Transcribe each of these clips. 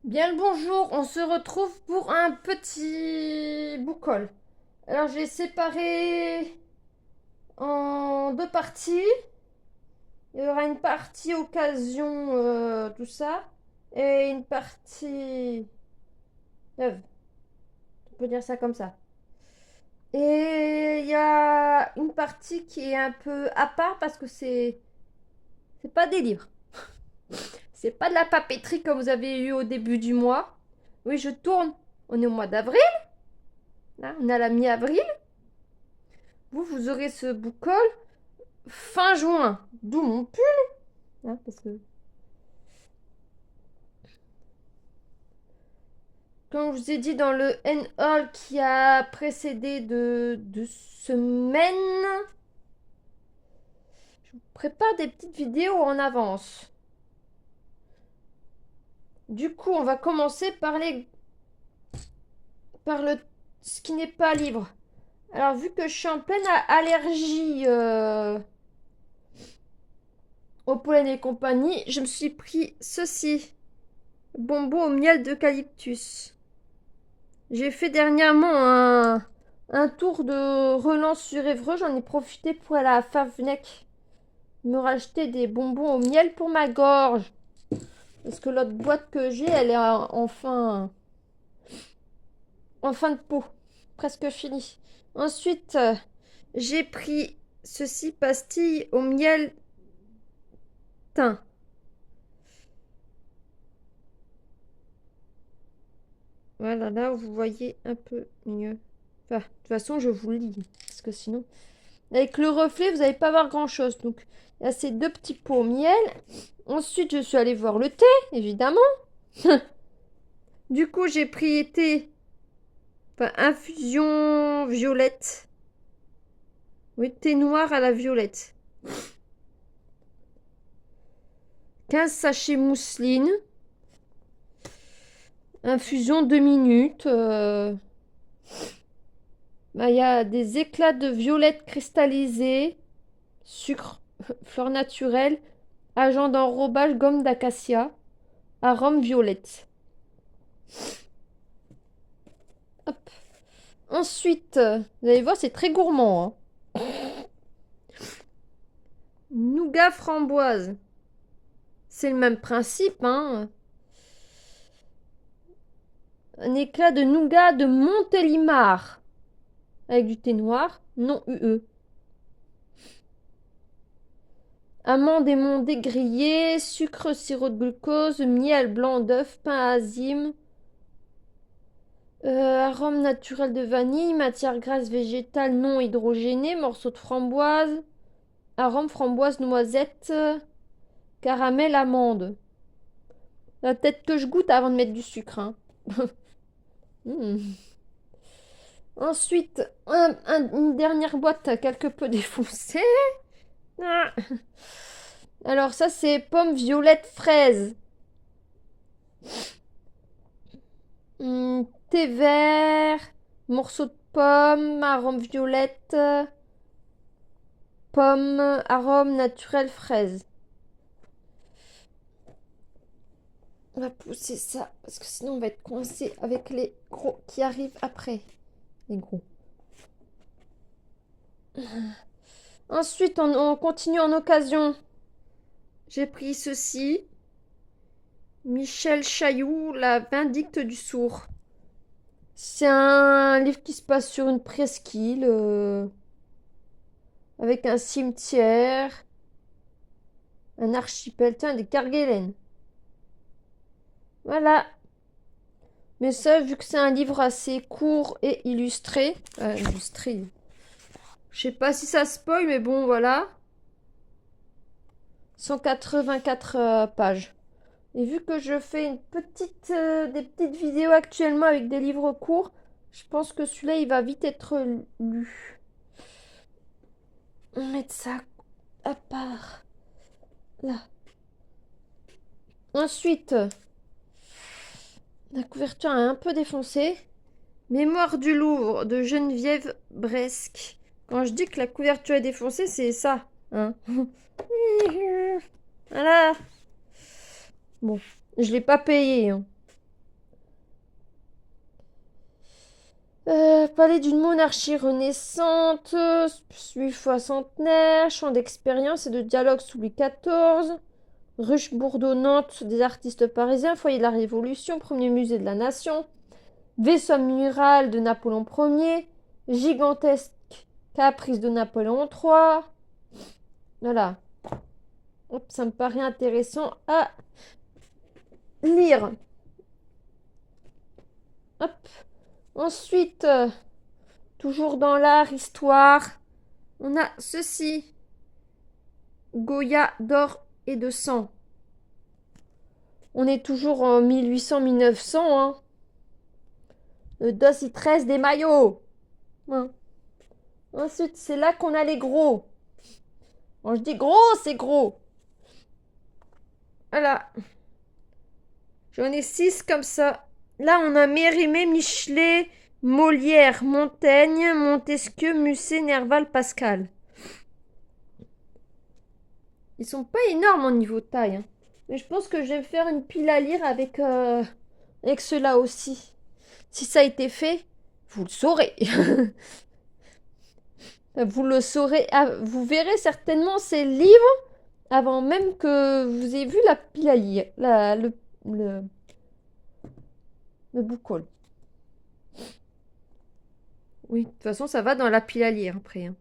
Bien le bonjour, on se retrouve pour un petit boucol. Alors j'ai séparé en deux parties. Il y aura une partie occasion, tout ça, et une partie neuve. On peut dire ça comme ça. Et il y a une partie qui est un peu à part parce que c'est pas des livres. C'est pas de la papeterie comme vous avez eu au début du mois. Oui, je tourne. On est au mois d'avril. Là, on est à la mi-avril. Vous aurez ce boucol fin juin. D'où mon pull. Hein, parce que, comme je vous ai dit dans le N-Hall qui a précédé de semaines, je vous prépare des petites vidéos en avance. Du coup, on va commencer par ce qui n'est pas livre. Alors, vu que je suis en pleine allergie au pollen et compagnie, je me suis pris ceci. Bonbon au miel d'eucalyptus. J'ai fait dernièrement un tour de relance sur Évreux. J'en ai profité pour aller à Favnec me racheter des bonbons au miel pour ma gorge. Parce que l'autre boîte que j'ai, elle est en fin de pot. Presque finie. Ensuite, j'ai pris ceci, pastilles au miel thym. Voilà, là vous voyez un peu mieux. Enfin, de toute façon, je vous le lis. Parce que sinon... Avec le reflet, vous n'allez pas voir grand-chose. Donc, il y a ces deux petits pots au miel. Ensuite, je suis allée voir le thé, évidemment. Du coup, j'ai pris thé, enfin, infusion violette. Oui, thé noir à la violette. 15 sachets mousseline. Infusion 2 minutes. Bah, il y a des éclats de violette cristallisée. Sucre, fleur naturelle. Agent d'enrobage, gomme d'acacia. Arôme violette. Hop. Ensuite, vous allez voir, c'est très gourmand, hein. Nougat framboise. C'est le même principe, hein. Un éclat de nougat de Montélimar. Avec du thé noir, non UE. Amandes émondées grillées, sucre, sirop de glucose, miel blanc d'œuf, pain azime, arôme naturel de vanille, matière grasse végétale non hydrogénée, morceaux de framboise, arôme framboise noisette, caramel amande. Peut-être que je goûte avant de mettre du sucre, hein. Mm. Ensuite, une dernière boîte quelque peu défoncée. Ah. Alors ça, c'est pomme violette fraise. Thé vert, morceau de pomme, arôme violette, pomme, arôme naturel fraise. On va pousser ça parce que sinon on va être coincé avec les gros qui arrivent après. Les gros. Ensuite, on continue en occasion. J'ai pris ceci. Michel Chailloux, La Vindicte du sourd. C'est un livre qui se passe sur une presqu'île avec un cimetière, un archipel, tiens, des Kerguelen. Voilà. Mais ça, vu que c'est un livre assez court et illustré, je sais pas si ça spoil, mais bon, voilà. 184 pages. Et vu que je fais des petites vidéos actuellement avec des livres courts, je pense que celui-là, il va vite être lu. On va mettre ça à part. Là. Ensuite, la couverture est un peu défoncée. Mémoire du Louvre de Geneviève Bresque. Quand je dis que la couverture est défoncée, c'est ça. Hein. Voilà. Bon, je l'ai pas payé, hein. Palais d'une monarchie renaissante, fois centenaire, champ d'expérience et de dialogue sous Louis XIV, ruche bourdonnante des artistes parisiens, foyer de la Révolution, premier musée de la Nation, vaisseau amiral de Napoléon Ier, gigantesque caprice de Napoléon III. Voilà. Hop, ça me paraît intéressant à lire. Hop. Ensuite, toujours dans l'art, histoire, on a ceci. Goya d'or et de sang. On est toujours en 1800-1900, hein. Le dos, il tresse des maillots. Hein. Ensuite, c'est là qu'on a les gros. Quand je dis gros, c'est gros. Voilà. J'en ai 6 comme ça. Là, on a Mérimée, Michelet, Molière, Montaigne, Montesquieu, Musset, Nerval, Pascal. Ils sont pas énormes au niveau de taille. Hein. Mais je pense que je vais me faire une pile à lire avec ceux-là aussi. Si ça a été fait, vous le saurez. Vous le saurez. Vous verrez certainement ces livres avant même que vous ayez vu la pile à lire. Le book haul. Oui, de toute façon, ça va dans la pile à lire après. Hein.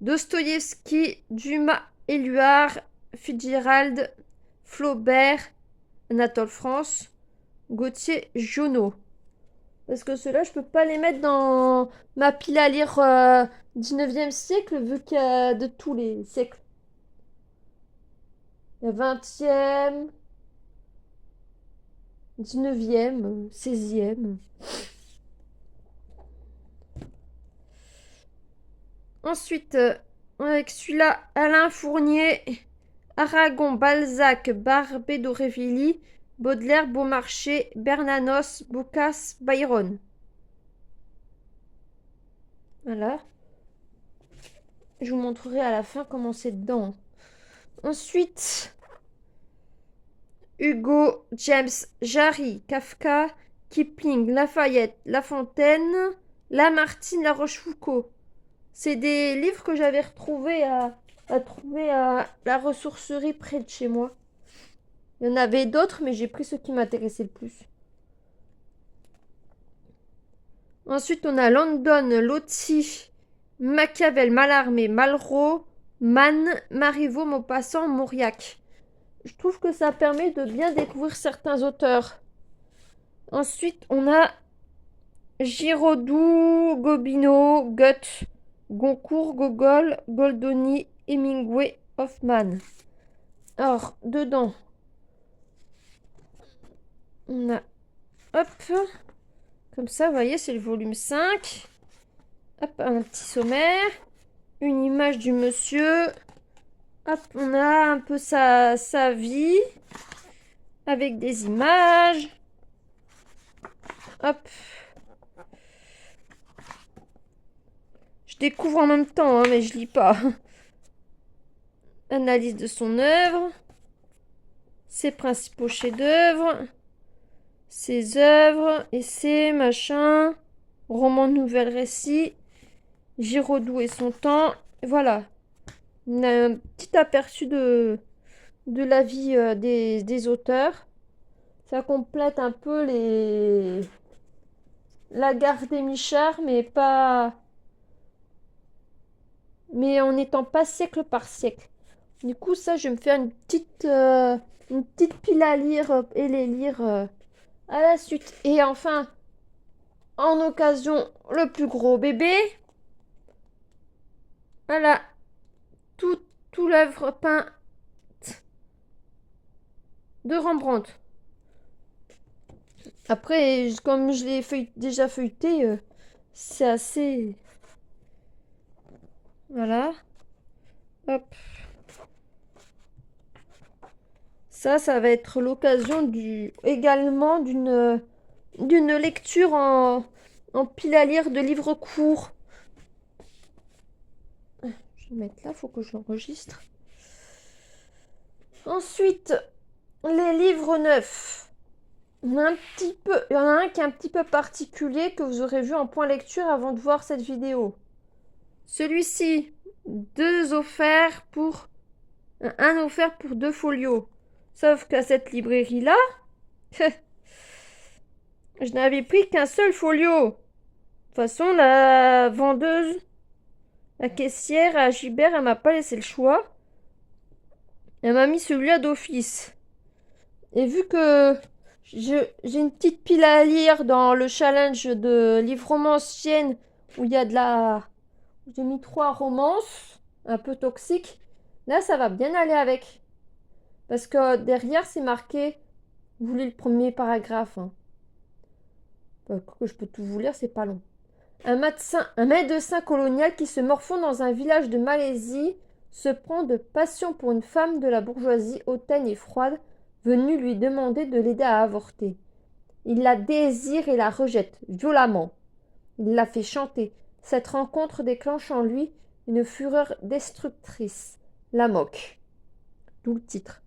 Dostoïevski, Dumas, Éluard, Fitzgerald, Flaubert, Anatole France, Gauthier, Junot. Parce que ceux-là, je peux pas les mettre dans ma pile à lire 19e siècle, vu qu'il y a de tous les siècles. Il y a 20e, 19e, 16e. Ensuite, avec celui-là, Alain Fournier, Aragon, Balzac, Barbé d'Aurevilly, Baudelaire, Beaumarchais, Bernanos, Boccace, Byron. Voilà. Je vous montrerai à la fin comment c'est dedans. Ensuite, Hugo, James, Jarry, Kafka, Kipling, Lafayette, La Fontaine, Lamartine, La Rochefoucauld. C'est des livres que j'avais retrouvés à trouver à la ressourcerie près de chez moi. Il y en avait d'autres, mais j'ai pris ceux qui m'intéressaient le plus. Ensuite, on a Landon, Loti, Machiavel, Mallarmé, Malraux, Mann, Marivaux, Maupassant, Mauriac. Je trouve que ça permet de bien découvrir certains auteurs. Ensuite, on a Giraudoux, Gobineau, Goethe, Goncourt, Gogol, Goldoni, Hemingway, Hoffman. Alors, dedans, on a, hop, comme ça, vous voyez, c'est le volume 5. Hop, un petit sommaire, une image du monsieur. Hop, on a un peu sa vie, avec des images. Hop. Je découvre en même temps, hein, mais je lis pas. Analyse de son œuvre. Ses principaux chefs-d'œuvre. Ses œuvres, essais, machin. Roman, nouvelle, récit. Giraudoux et son temps. Voilà. On a un petit aperçu de la vie des auteurs. Ça complète un peu la gare des Michards, mais pas... Mais en n'étant pas siècle par siècle. Du coup, ça, je vais me faire une petite pile à lire et les lire à la suite. Et enfin, en occasion, le plus gros bébé. Voilà. Tout l'œuvre peinte de Rembrandt. Après, comme je l'ai déjà feuilleté, c'est assez... Voilà. Hop. Ça va être l'occasion également d'une lecture en pile à lire de livres courts. Je vais le mettre là, faut que je l'enregistre. Ensuite, les livres neufs. Il y en a un qui est un petit peu particulier que vous aurez vu en point lecture avant de voir cette vidéo. Celui-ci, un offert pour 2 folios. Sauf qu'à cette librairie-là, je n'avais pris qu'un seul folio. De toute façon, la vendeuse, la caissière à Gibert, elle m'a pas laissé le choix. Elle m'a mis celui-là d'office. Et vu que j'ai une petite pile à lire dans le challenge de livres romanciennes où il y a de la... J'ai mis 3 romances, un peu toxiques. Là, ça va bien aller avec. Parce que derrière, c'est marqué... Vous voulez le premier paragraphe, hein. Que je peux tout vous lire, c'est pas long. Un médecin colonial qui se morfond dans un village de Malaisie se prend de passion pour une femme de la bourgeoisie hautaine et froide venue lui demander de l'aider à avorter. Il la désire et la rejette violemment. Il la fait chanter. Cette rencontre déclenche en lui une fureur destructrice. La moque. D'où le titre.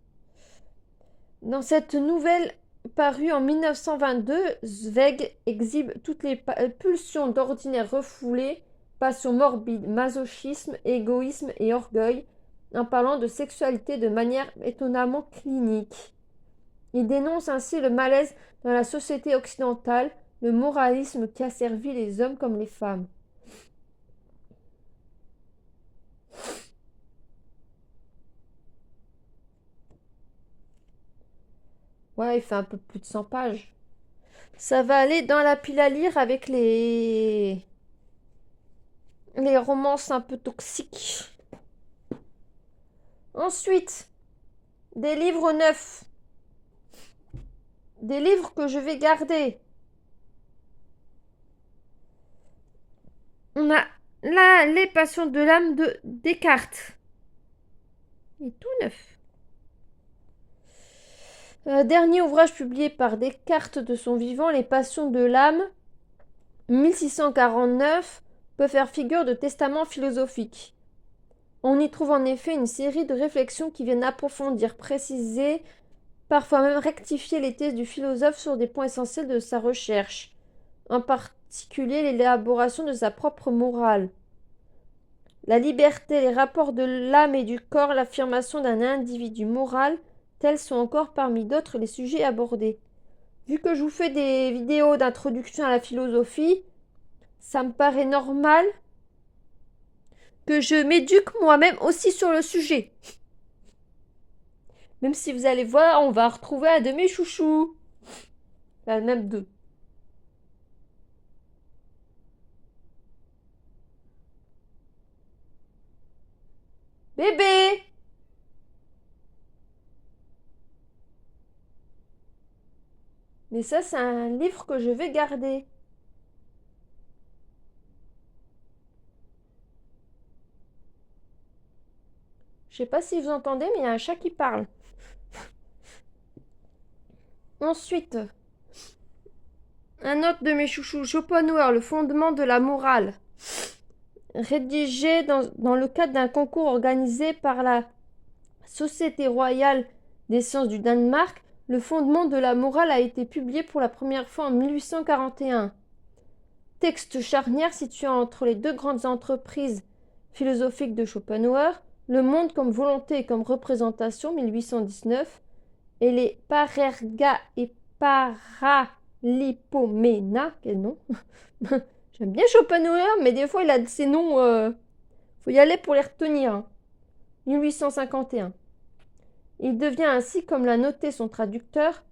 Dans cette nouvelle parue en 1922, Zweig exhibe toutes les pulsions d'ordinaire refoulées, passion morbide, masochisme, égoïsme et orgueil, en parlant de sexualité de manière étonnamment clinique. Il dénonce ainsi le malaise dans la société occidentale, le moralisme qui a servi les hommes comme les femmes. Ouais, il fait un peu plus de 100 pages. Ça va aller dans la pile à lire avec les romances un peu toxiques. Ensuite, des livres neufs. Des livres que je vais garder. On a là Les Passions de l'âme de Descartes. Il est tout neuf. Dernier ouvrage publié par Descartes de son vivant, Les Passions de l'âme, 1649, peut faire figure de testament philosophique. On y trouve en effet une série de réflexions qui viennent approfondir, préciser, parfois même rectifier les thèses du philosophe sur des points essentiels de sa recherche, en particulier l'élaboration de sa propre morale. La liberté, les rapports de l'âme et du corps, l'affirmation d'un individu moral, tels sont encore parmi d'autres les sujets abordés. Vu que je vous fais des vidéos d'introduction à la philosophie, ça me paraît normal que je m'éduque moi-même aussi sur le sujet. Même si vous allez voir, on va retrouver un de mes chouchous. Enfin, même deux. Bébé! Mais ça, c'est un livre que je vais garder. Je sais pas si vous entendez, mais il y a un chat qui parle. Ensuite, un autre de mes chouchous, Schopenhauer, le fondement de la morale. Rédigé dans le cadre d'un concours organisé par la Société royale des sciences du Danemark, le fondement de la morale a été publié pour la première fois en 1841. Texte charnière situé entre les deux grandes entreprises philosophiques de Schopenhauer, Le monde comme volonté et comme représentation, 1819, et les Parerga et Paralipomena, quel nom. J'aime bien Schopenhauer, mais des fois il a ces noms, faut y aller pour les retenir. 1851. Il devient ainsi, comme l'a noté son traducteur,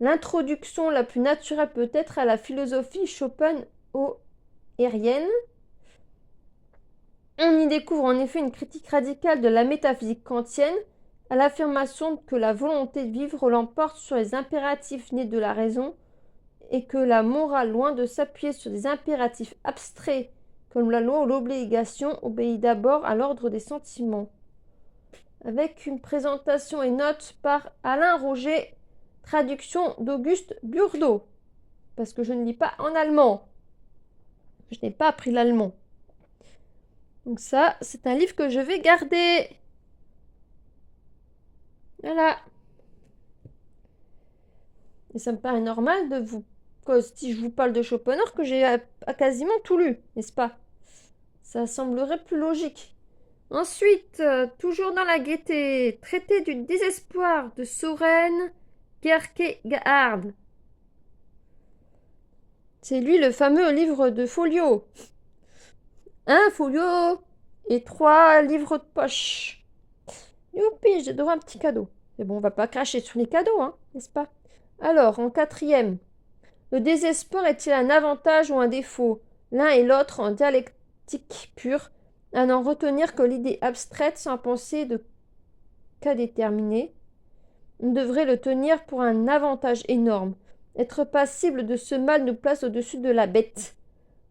l'introduction la plus naturelle peut-être à la philosophie schopenhauerienne. On y découvre en effet une critique radicale de la métaphysique kantienne, à l'affirmation que la volonté de vivre l'emporte sur les impératifs nés de la raison et que la morale, loin de s'appuyer sur des impératifs abstraits comme la loi ou l'obligation, obéit d'abord à l'ordre des sentiments. Avec une présentation et notes par Alain Roger, traduction d'Auguste Burdeau, parce que je ne lis pas en allemand. Je n'ai pas appris l'allemand. Donc ça, c'est un livre que je vais garder. Voilà. Et ça me paraît normal que si je vous parle de Schopenhauer, que j'ai quasiment tout lu, n'est-ce pas? Ça semblerait plus logique. Ensuite, toujours dans la gaieté, traité du désespoir de Søren Kierkegaard. C'est lui le fameux livre de Folio. Un folio et 3 livres de poche. Youpi, j'ai droit à un petit cadeau. Mais bon, on va pas cracher sur les cadeaux, hein, n'est-ce pas? Alors, en quatrième, le désespoir est-il un avantage ou un défaut? L'un et l'autre en dialectique pure, à n'en retenir que l'idée abstraite sans penser de cas déterminé. On devrait le tenir pour un avantage énorme. Être passible de ce mal nous place au-dessus de la bête.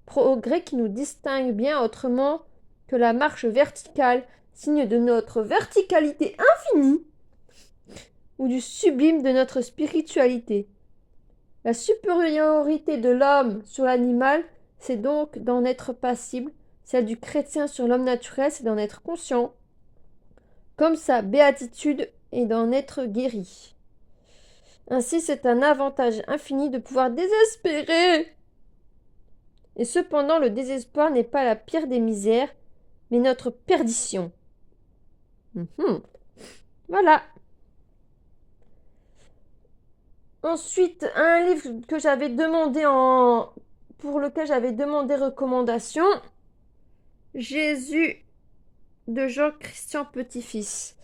Progrès qui nous distingue bien autrement que la marche verticale, signe de notre verticalité infinie ou du sublime de notre spiritualité. La supériorité de l'homme sur l'animal, c'est donc d'en être passible, celle du chrétien sur l'homme naturel, c'est d'en être conscient, comme sa béatitude est d'en être guéri. Ainsi, c'est un avantage infini de pouvoir désespérer. Et cependant, le désespoir n'est pas la pire des misères, mais notre perdition. Voilà. Ensuite, un livre que j'avais demandé pour lequel j'avais demandé recommandation. Jésus de Jean-Christian Petit-Fils.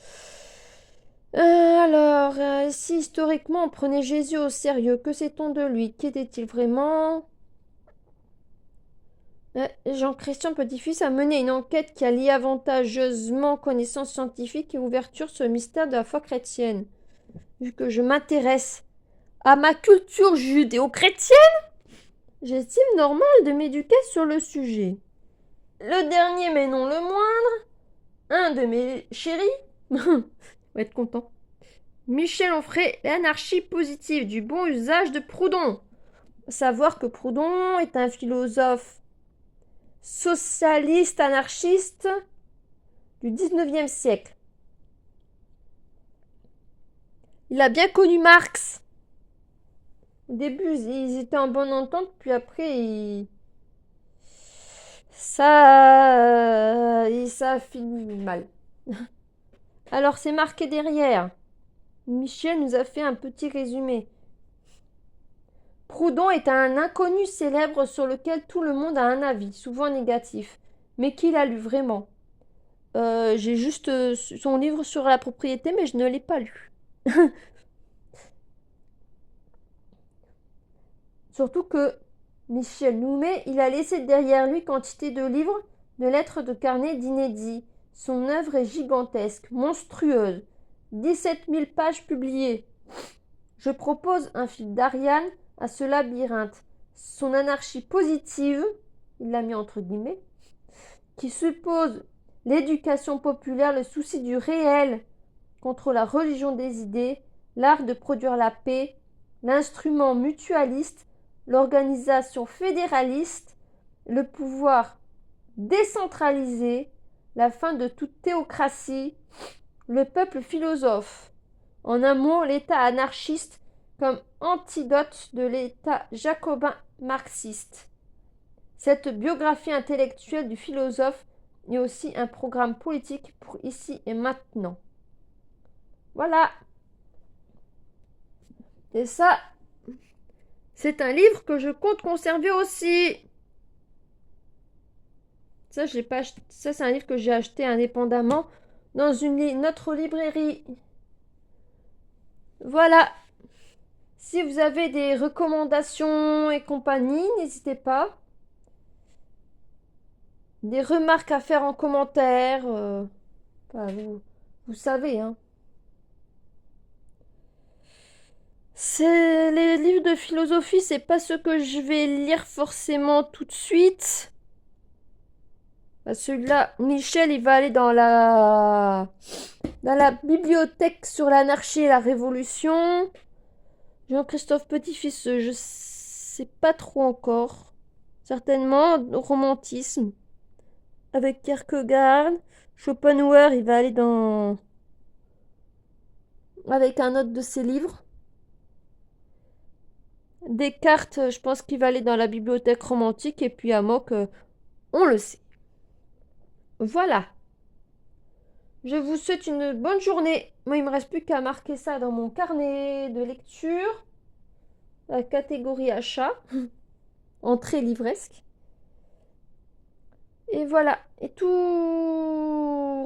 Si historiquement on prenait Jésus au sérieux, que sait-on de lui? Qu'était-il vraiment? Jean-Christian Petit-Fils a mené une enquête qui allie avantageusement connaissance scientifique et ouverture sur le mystère de la foi chrétienne. Vu que je m'intéresse à ma culture judéo-chrétienne, j'estime normal de m'éduquer sur le sujet. Le dernier, mais non le moindre, un de mes chéris, on va être content, Michel Onfray, l'anarchie positive du bon usage de Proudhon. Savoir que Proudhon est un philosophe socialiste anarchiste du 19e siècle. Il a bien connu Marx. Au début, ils étaient en bonne entente, puis après, ça a fini mal. Alors, c'est marqué derrière. Michel nous a fait un petit résumé. Proudhon est un inconnu célèbre sur lequel tout le monde a un avis, souvent négatif. Mais qui l'a lu vraiment? J'ai juste son livre sur la propriété, mais je ne l'ai pas lu. Surtout que Michel Noumet, il a laissé derrière lui quantité de livres, de lettres, de carnets, d'inédits. Son œuvre est gigantesque, monstrueuse. 17 000 pages publiées. Je propose un fil d'Ariane à ce labyrinthe. Son anarchie positive, il l'a mis entre guillemets, qui suppose l'éducation populaire, le souci du réel contre la religion des idées, l'art de produire la paix, l'instrument mutualiste, l'organisation fédéraliste, le pouvoir décentralisé, la fin de toute théocratie, le peuple philosophe. En un mot, l'État anarchiste comme antidote de l'État jacobin marxiste. Cette biographie intellectuelle du philosophe est aussi un programme politique pour ici et maintenant. Voilà. Et ça, c'est un livre que je compte conserver aussi. Ça, c'est un livre que j'ai acheté indépendamment dans une autre librairie. Voilà. Si vous avez des recommandations et compagnie, n'hésitez pas. Des remarques à faire en commentaire. Vous savez, hein. Les livres de philosophie, c'est pas ce que je vais lire forcément tout de suite. Celui-là, Michel, il va aller dans la bibliothèque sur l'anarchie et la révolution. Jean-Christophe Petit-Fils, je sais pas trop encore. Certainement, romantisme. Avec Kierkegaard. Schopenhauer, il va aller avec un autre de ses livres. Descartes, je pense qu'il va aller dans la bibliothèque romantique et puis Amok, on le sait. Voilà. Je vous souhaite une bonne journée. Moi, il me reste plus qu'à marquer ça dans mon carnet de lecture. La catégorie achat. Entrée livresque. Et voilà. Et tout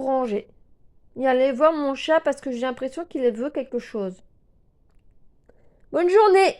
rangé. Et aller voir mon chat parce que j'ai l'impression qu'il veut quelque chose. Bonne journée!